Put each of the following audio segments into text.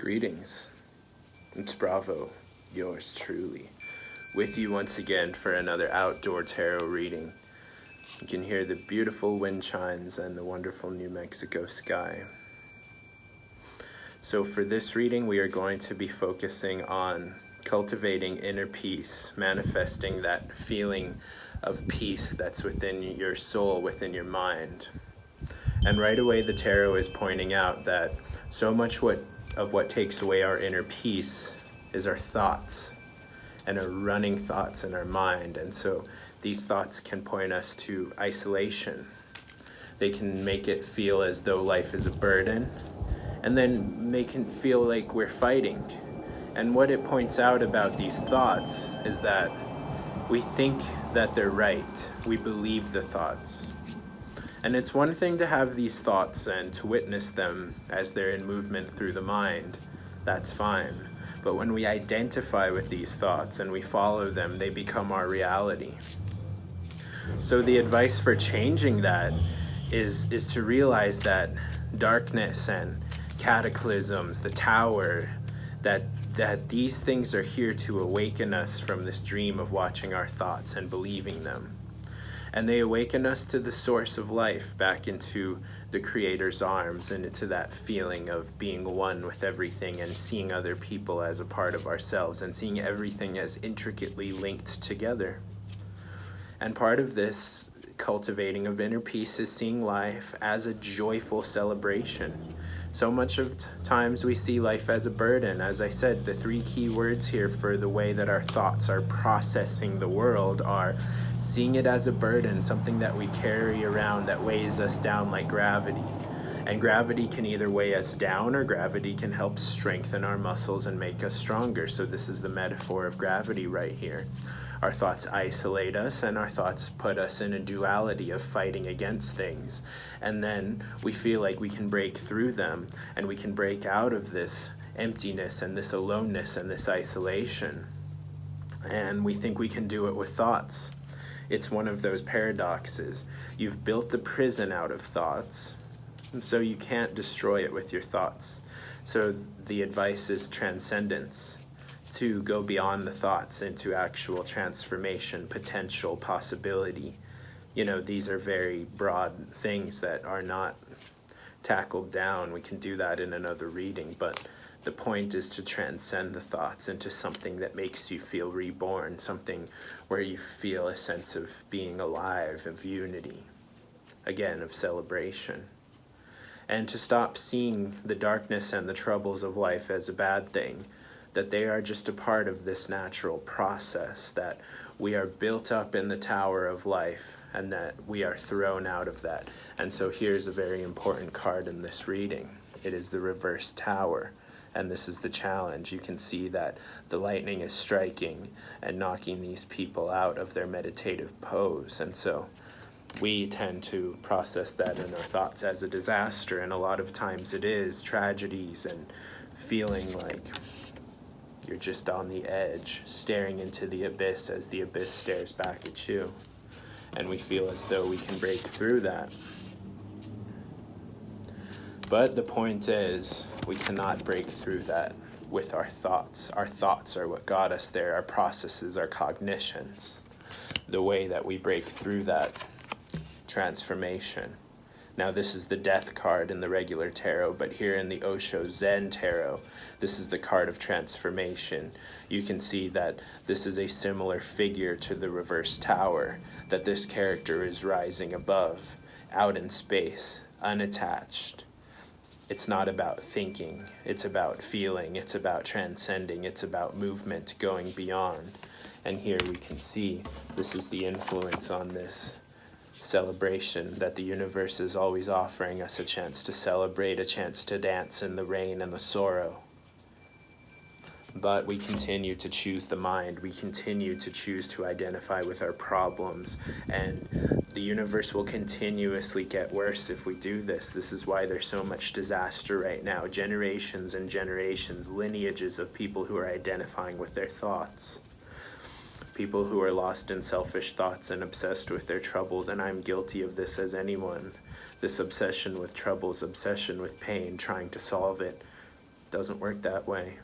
Greetings, it's Bravo, yours truly, with you once again for another outdoor tarot reading. You can hear the beautiful wind chimes and the wonderful New Mexico sky. So for this reading, we are going to be focusing on cultivating inner peace, manifesting that feeling of peace that's within your soul, within your mind. And right away, the tarot is pointing out that so much of what takes away our inner peace is our thoughts and our running thoughts in our mind. And so these thoughts can point us to isolation. They can make it feel as though life is a burden, and then make it feel like we're fighting. And what it points out about these thoughts is that we think that they're right. We believe the thoughts. And it's one thing to have these thoughts and to witness them as they're in movement through the mind. That's fine. But when we identify with these thoughts and we follow them, they become our reality. So the advice for changing that is to realize that darkness and cataclysms, the tower, that these things are here to awaken us from this dream of watching our thoughts and believing them. And they awaken us to the source of life, back into the Creator's arms and into that feeling of being one with everything and seeing other people as a part of ourselves and seeing everything as intricately linked together. And part of this cultivating of inner peace is seeing life as a joyful celebration. So much of times we see life as a burden. As I said, the three key words here for the way that our thoughts are processing the world are seeing it as a burden, something that we carry around that weighs us down like gravity. And gravity can either weigh us down, or gravity can help strengthen our muscles and make us stronger. So this is the metaphor of gravity right here. Our thoughts isolate us, and our thoughts put us in a duality of fighting against things. And then we feel like we can break through them, and we can break out of this emptiness and this aloneness and this isolation. And we think we can do it with thoughts. It's one of those paradoxes. You've built the prison out of thoughts, so you can't destroy it with your thoughts. So the advice is transcendence, to go beyond the thoughts into actual transformation, potential, possibility. You know, these are very broad things that are not tackled down. We can do that in another reading, but the point is to transcend the thoughts into something that makes you feel reborn, something where you feel a sense of being alive, of unity, again, of celebration. And to stop seeing the darkness and the troubles of life as a bad thing, that they are just a part of this natural process, that we are built up in the tower of life and that we are thrown out of that. And so here's a very important card in this reading. It is the reverse tower, and this is the challenge. You can see that the lightning is striking and knocking these people out of their meditative pose. And so we tend to process that in our thoughts as a disaster, and a lot of times it is tragedies and feeling like you're just on the edge, staring into the abyss as the abyss stares back at you. And we feel as though we can break through that. But the point is, we cannot break through that with our thoughts. Our thoughts are what got us there. Our processes, our cognitions, the way that we break through that transformation. Now this is the death card in the regular tarot, but here in the Osho Zen tarot, this is the card of transformation. You can see that this is a similar figure to the reverse tower, that this character is rising above, out in space, unattached. It's not about thinking, it's about feeling, it's about transcending, it's about movement, going beyond. And here we can see this is the influence on this celebration, that the universe is always offering us a chance to celebrate, a chance to dance in the rain and the sorrow. But we continue to choose the mind. We continue to choose to identify with our problems, and the universe will continuously get worse if we do this. This is why there's so much disaster right now. Generations and generations, lineages of people who are identifying with their thoughts. People who are lost in selfish thoughts and obsessed with their troubles, and I'm guilty of this as anyone. This obsession with troubles, obsession with pain, trying to solve it, Doesn't work that way.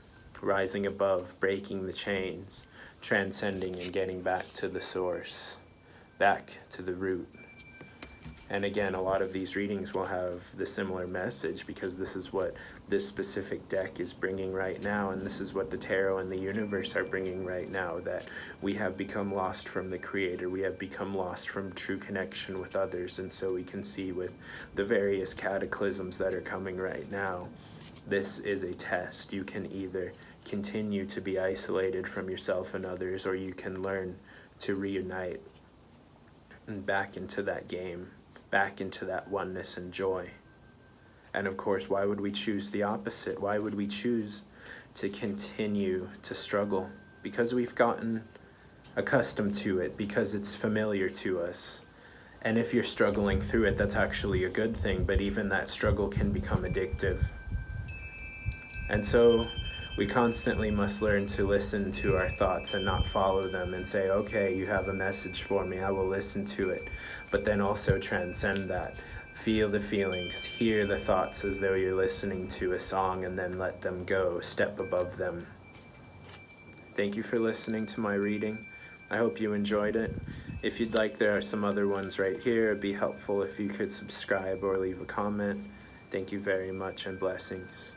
Rising above, breaking the chains, transcending and getting back to the source, back to the root. And again, a lot of these readings will have the similar message, because this is what this specific deck is bringing right now, and this is what the tarot and the universe are bringing right now, that we have become lost from the Creator, we have become lost from true connection with others. And so we can see with the various cataclysms that are coming right now, this is a test. You can either continue to be isolated from yourself and others, or you can learn to reunite and back into that game, back into that oneness and joy. And of course, why would we choose the opposite? Why would we choose to continue to struggle? Because we've gotten accustomed to it, because it's familiar to us. And if you're struggling through it, that's actually a good thing, but even that struggle can become addictive. And so we constantly must learn to listen to our thoughts and not follow them, and say, okay, you have a message for me, I will listen to it. But then also transcend that. Feel the feelings, hear the thoughts as though you're listening to a song, and then let them go, step above them. Thank you for listening to my reading. I hope you enjoyed it. If you'd like, there are some other ones right here. It'd be helpful if you could subscribe or leave a comment. Thank you very much, and blessings.